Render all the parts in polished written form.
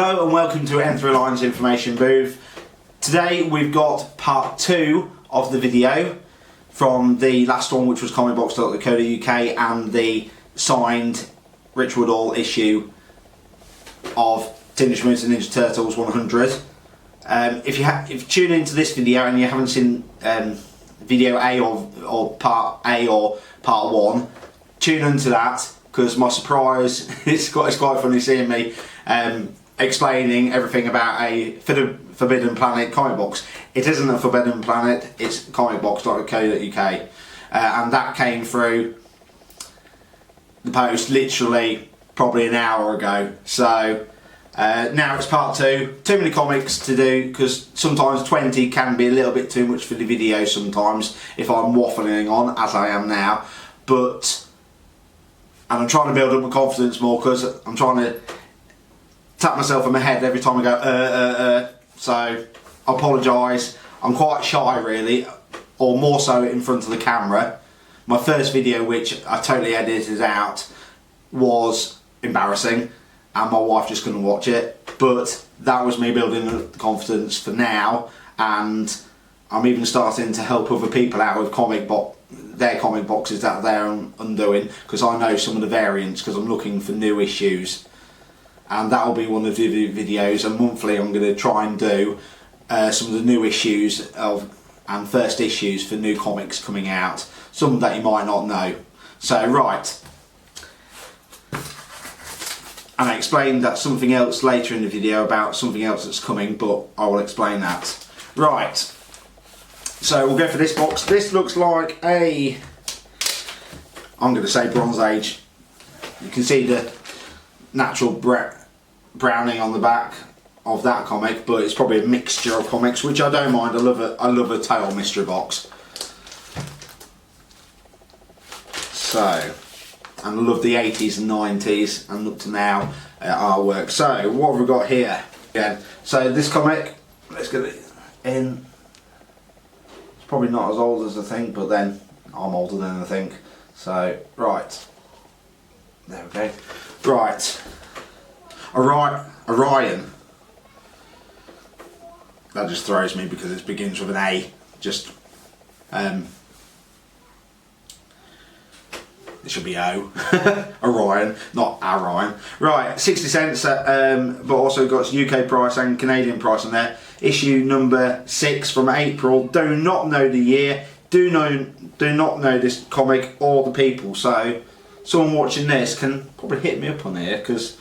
Hello and welcome to N3 Line's information booth. Today we've got part 2 of the video from the last one, which was comicbox.co.uk, and the signed Rich Woodall issue of Teenage Mutant Ninja Turtles 100. If you tune into this video and you haven't seen video A or part A or part 1, tune into that, because my surprise it's quite funny seeing me explaining everything about a Forbidden Planet comic box. It isn't a Forbidden Planet, it's comicbox.co.uk, and that came through the post literally probably an hour ago. So now it's part 2. Too many comics to do, because sometimes 20 can be a little bit too much for the video sometimes if I'm waffling on, as I am now. And I'm trying to build up my confidence more, because I'm trying to tap myself on my head every time I go so I apologise. I'm quite shy really, or more so in front of the camera. My first video, which I totally edited out, was embarrassing and my wife just couldn't watch it, but that was me building up the confidence for now, and I'm even starting to help other people out with their comic boxes that they're undoing, because I know some of the variants, because I'm looking for new issues. And that will be one of the videos, and monthly I'm going to try and do some of the new issues and first issues for new comics coming out, some that you might not know. So right, and I explained that something else later in the video about something else that's coming, but I will explain that. Right, so we'll go for this box. This looks like a, I'm going to say Bronze Age. You can see the natural browning on the back of that comic, but it's probably a mixture of comics, which I don't mind. I love a tale mystery box. So, and I love the 80s and 90s and up to now artwork. So what have we got here again? So this comic, let's get it in. It's probably not as old as I think, but then I'm older than I think. So right, there we go. Right, Orion. That just throws me because it begins with an A. Just it should be O. Orion, not Orion. Right, 60 cents, but also got UK price and Canadian price on there. Issue number 6 from April. Do not know the year. Do not know this comic or the people. So someone watching this can probably hit me up on here, because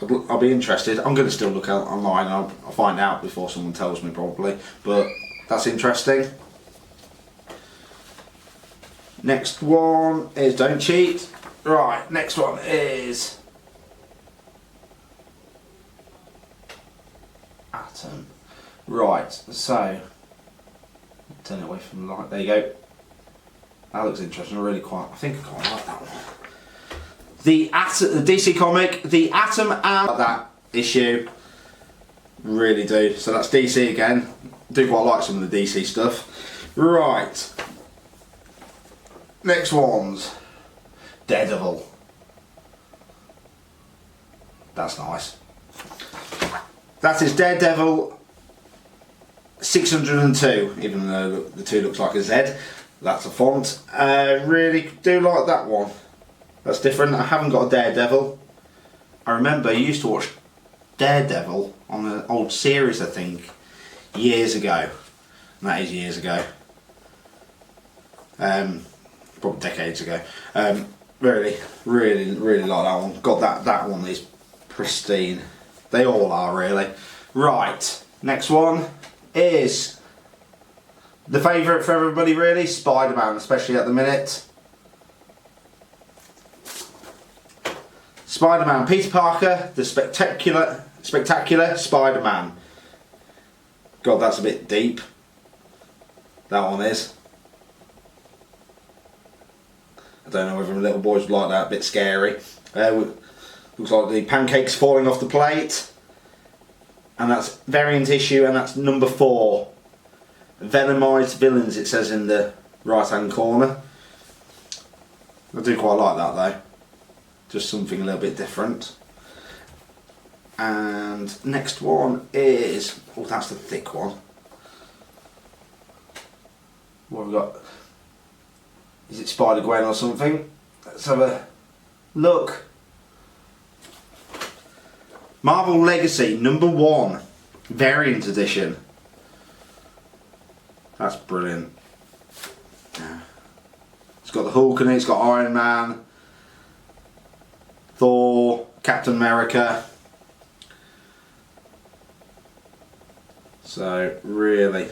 I'll be interested. I'm going to still look out online. I'll find out before someone tells me probably, but that's interesting. Next one is Don't Cheat. Right, next one is Atom. Right, so turn it away from the light. There you go. That looks interesting. I think I quite like that one. The DC comic, the Atom and that issue, really do. So that's DC again. Do quite like some of the DC stuff. Right. Next one's Daredevil. That's nice. That is Daredevil 602, even though the 2 looks like a Z. That's a font. Really do like that one. That's different. I haven't got a Daredevil. I remember I used to watch Daredevil on an old series, I think, years ago. And that is years ago. Probably decades ago. Really like that one. God, that one is pristine. They all are, really. Right, next one is the favourite for everybody, really, Spider-Man, especially at the minute. Spider-Man, Peter Parker, the spectacular Spider-Man. God, that's a bit deep. That one is. I don't know whether little boys would like that, a bit scary. Looks like the pancakes falling off the plate. And that's variant issue, and that's number 4. Venomized Villains, it says in the right hand corner. I do quite like that though. Just something a little bit different. And next one is, oh, that's the thick one. What have we got? Is it Spider-Gwen or something? Let's have a look. Marvel Legacy #1 variant edition. That's brilliant. It's got the Hulk in it, it's got Iron Man, Thor, Captain America. So really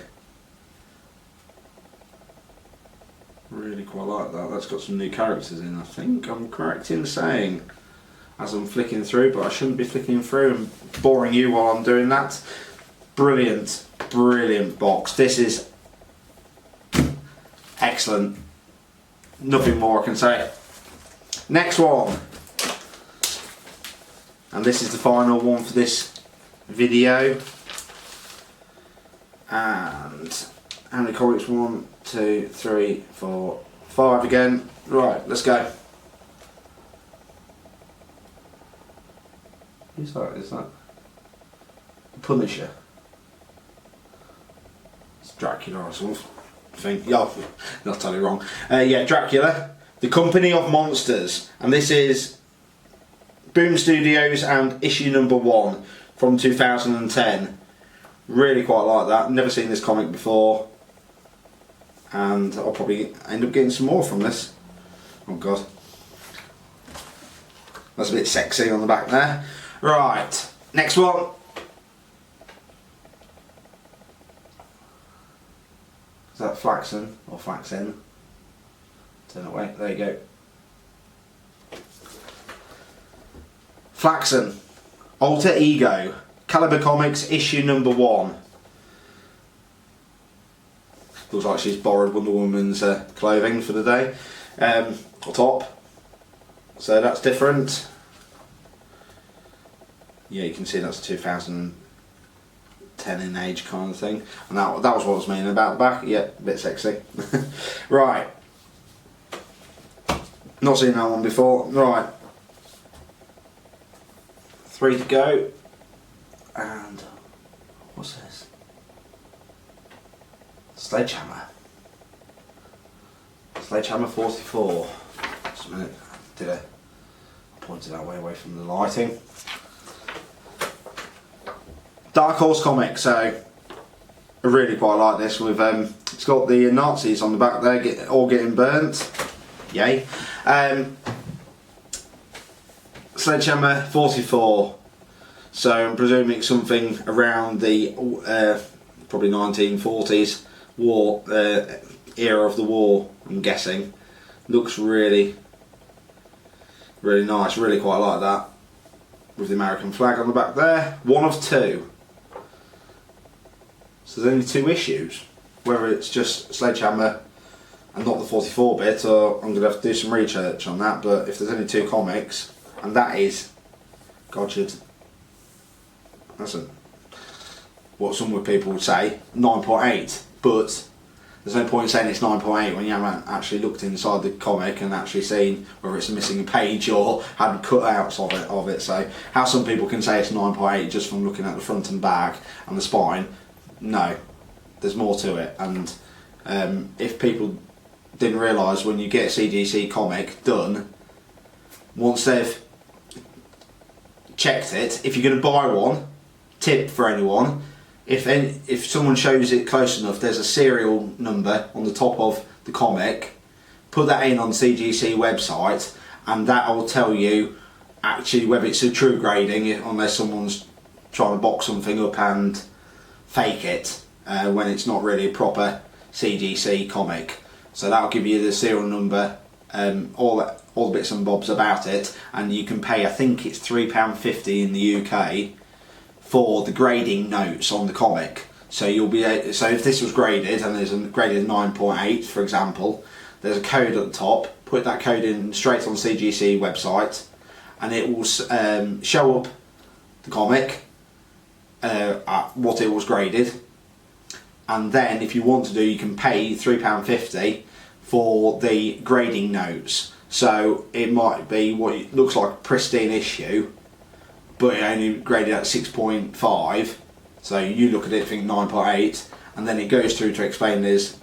quite like that. That's got some new characters in, I think I'm correct in saying, as I'm flicking through, but I shouldn't be flicking through and boring you while I'm doing that. Brilliant box. This is excellent. Nothing more I can say. Next one. And this is the final one for this video. And how many comics? 1, 2, 3, 4, 5 again. Right, let's go. Who's that? Is that Punisher? It's Dracula or something. Yeah, not totally wrong. Yeah, Dracula, The Company of Monsters, and this is Boom Studios and issue #1 from 2010. Really quite like that. Never seen this comic before, and I'll probably end up getting some more from this. Oh god, that's a bit sexy on the back there. Right, next one. Is that Flaxen or Flaxen? Turn away. There you go. Flaxen, Alter Ego, Caliber Comics issue #1. Looks like she's borrowed Wonder Woman's clothing for the day, or top. So that's different. Yeah, you can see that's 2010 in age kind of thing, and that was what I was meaning about the back. Yeah, a bit sexy. Right, not seen that one before. Right, 3 to go, and what's this? Sledgehammer 44. Just a minute, I pointed that way away from the lighting. Dark Horse comic, so I really quite like this. With it's got the Nazis on the back there, all getting burnt. Yay! Sledgehammer 44. So I'm presuming something around the probably 1940s war era of the war. I'm guessing. Looks really nice. Really quite like that. With the American flag on the back there. 1 of 2. So there's only 2 issues. Whether it's just Sledgehammer and not the 44 bit, or I'm going to have to do some research on that, but if there's only 2 comics, and that is, God, that's what some people would say, 9.8, but there's no point in saying it's 9.8 when you haven't actually looked inside the comic and actually seen whether it's missing a page or had cutouts of it. So how some people can say it's 9.8 just from looking at the front and back and the spine, no, there's more to it. And if people didn't realise, when you get a CGC comic done, once they've checked it, if you're going to buy one, tip for anyone, if someone shows it close enough, there's a serial number on the top of the comic, put that in on CGC website, and that will tell you actually whether it's a true grading, unless someone's trying to box something up and fake it when it's not really a proper CGC comic. So that'll give you the serial number, all the bits and bobs about it, and you can pay, I think it's £3.50 in the UK for the grading notes on the comic. So you'll be so if this was graded and there's a graded 9.8 for example, there's a code at the top. Put that code in straight on the CGC website, and it will show up the comic at what it was graded. And then if you want to do, you can pay £3.50 for the grading notes. So it might be what looks like a pristine issue, but it only graded at 6.5, so you look at it and think 9.8, and then it goes through to explain there's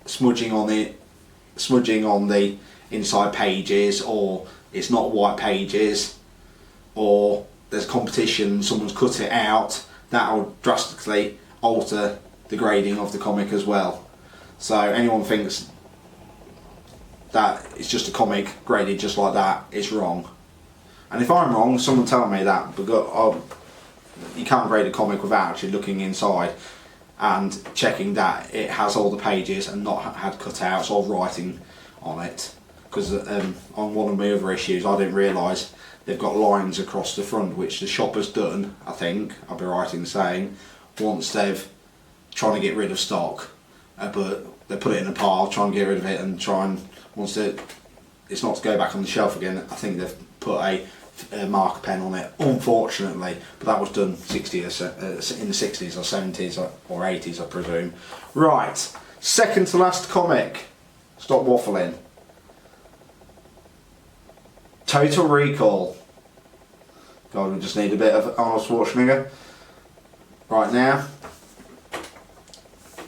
smudging on the inside pages, or it's not white pages, or there's competition, someone's cut it out. That'll drastically alter the grading of the comic as well. So anyone thinks that it's just a comic graded just like that is wrong. And if I'm wrong, someone tell me that, because you can't grade a comic without actually looking inside and checking that it has all the pages and not had cutouts or writing on it. Because on one of my other issues I didn't realise they've got lines across the front, which the shop has done, I think, I'll be right in saying, once they've trying to get rid of stock. But they put it in a pile, try and get rid of it, and try and, once it's not to go back on the shelf again, I think they've put a marker pen on it, unfortunately, but that was done in the 60s or 70s or 80s, I presume. Right, second to last comic. Stop waffling. Total Recall. God, we just need a bit of Arnold Schwarzenegger right now.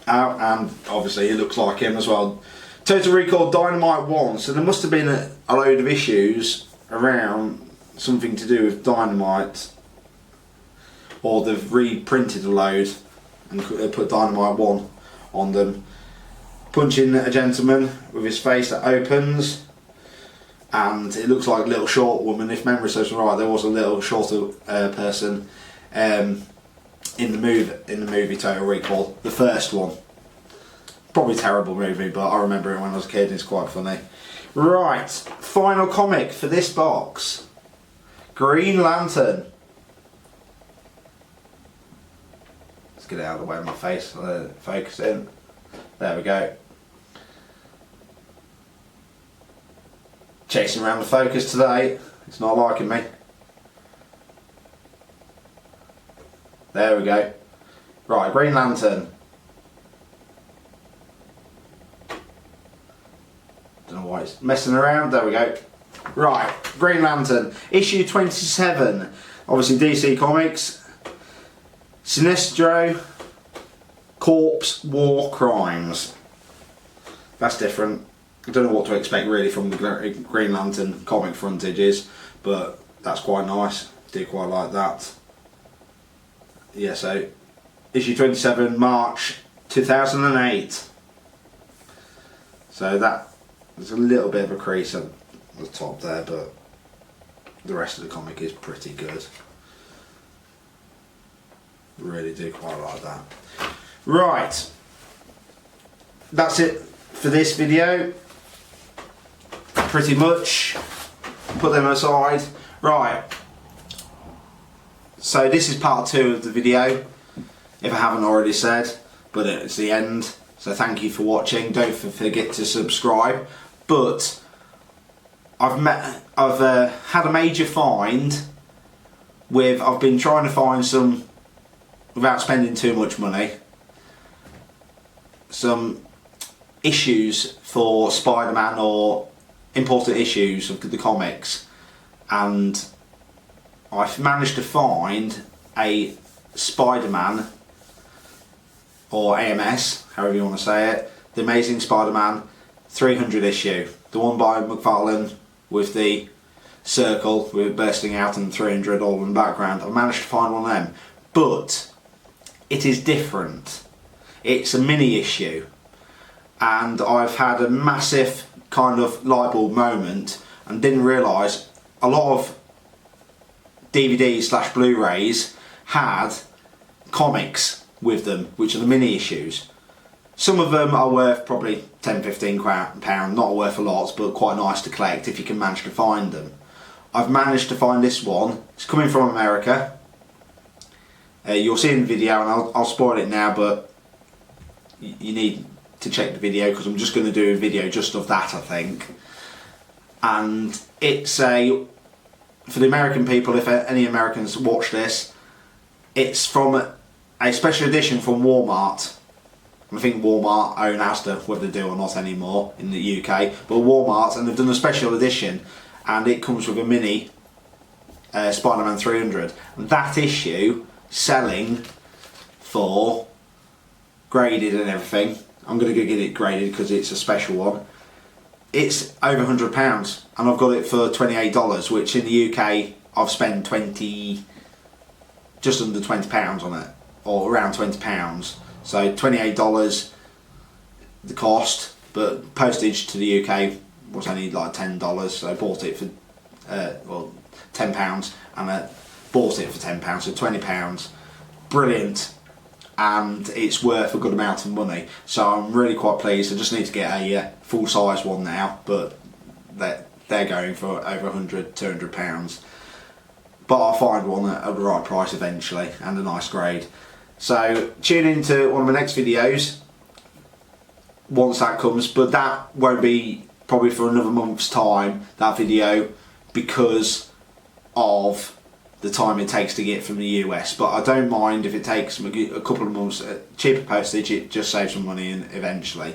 And obviously it looks like him as well. Total Recall Dynamite 1. So there must have been a load of issues around something to do with Dynamite, or they've reprinted a load and put Dynamite 1 on them. Punching a gentleman with his face that opens, and it looks like a little short woman. If memory serves me right, there was a little shorter person in the movie Total Recall, the first one. Probably a terrible movie, but I remember it when I was a kid. It's quite funny. Right, final comic for this box. Green Lantern. Let's get it out of the way of my face. Focus in. There we go. Chasing around the focus today. It's not liking me. There we go. Right, Green Lantern. Don't know why it's messing around. There we go. Right, Green Lantern, issue 27. Obviously DC Comics. Sinestro Corpse War Crimes. That's different. I don't know what to expect really from the Green Lantern comic frontages, but that's quite nice. Do quite like that. Yeah, so issue 27, March 2008. So that there's a little bit of a crease at the top there, but the rest of the comic is pretty good. Really do quite like that. Right, that's it for this video. Pretty much. Put them aside. Right. So this is part 2 of the video, if I haven't already said, but it's the end. So thank you for watching. Don't forget to subscribe. But I've had a major find with. I've been trying to find some, without spending too much money, some issues for Spider-Man or important issues of the comics, and I've managed to find a Spider-Man, or AMS, however you want to say it, The Amazing Spider-Man 300 issue, the one by McFarlane with the circle with it bursting out and 300 all in the background. I've managed to find one of them, but it is different. It's a mini issue, and I've had a massive kind of light bulb moment and didn't realise a lot of DVDs / Blu-rays had comics with them, which are the mini issues. Some of them are worth probably £10-15, not worth a lot, but quite nice to collect if you can manage to find them. I've managed to find this one. It's coming from America. You'll see in the video, and I'll spoil it now, but you need to check the video because I'm just going to do a video just of that, I think. And it's for the American people, if any Americans watch this, it's from a special edition from Walmart. I think Walmart own Asda, whether they do or not anymore in the UK, but Walmart, and they've done a special edition, and it comes with a mini Spider-Man 300. And that issue selling for, graded and everything, I'm going to go get it graded because it's a special one, it's over £100, and I've got it for $28, which in the UK I've spent just under £20 on it, or around £20. So $28 the cost, but postage to the UK was only like $10, so I bought it for £10, and I bought it for £10, so £20. Brilliant, and it's worth a good amount of money, so I'm really quite pleased. I just need to get a full size one now, but they're going for over £100–200, but I'll find one at the right price eventually and a nice grade. So tune into one of my next videos once that comes, but that won't be probably for another month's time, that video, because of the time it takes to get from the US. But I don't mind if it takes a couple of months. Cheaper postage, it just saves some money eventually.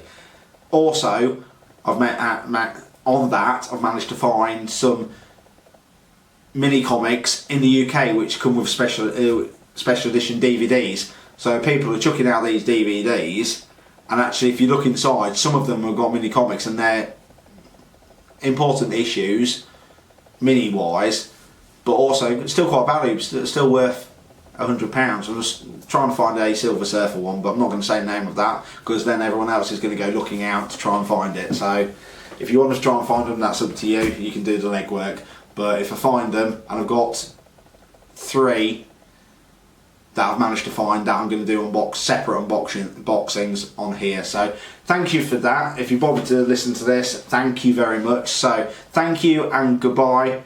Also, I've managed to find some mini comics in the UK which come with special edition DVDs. So people are chucking out these DVDs, and actually if you look inside, some of them have got mini comics and they're important issues, mini wise, but also still quite valuable, still worth £100. I'm just trying to find a Silver Surfer one, but I'm not going to say the name of that because then everyone else is going to go looking out to try and find it. So if you want to try and find them, that's up to you. You can do the legwork. But if I find them, and I've got 3 that I've managed to find that I'm going to do separate unboxings on here. So thank you for that. If you bothered to listen to this, thank you very much. So thank you and goodbye.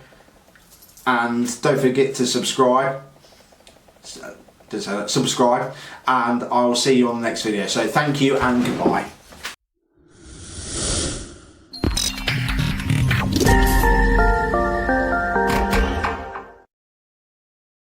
And don't forget to subscribe. Subscribe, and I will see you on the next video. So thank you and goodbye.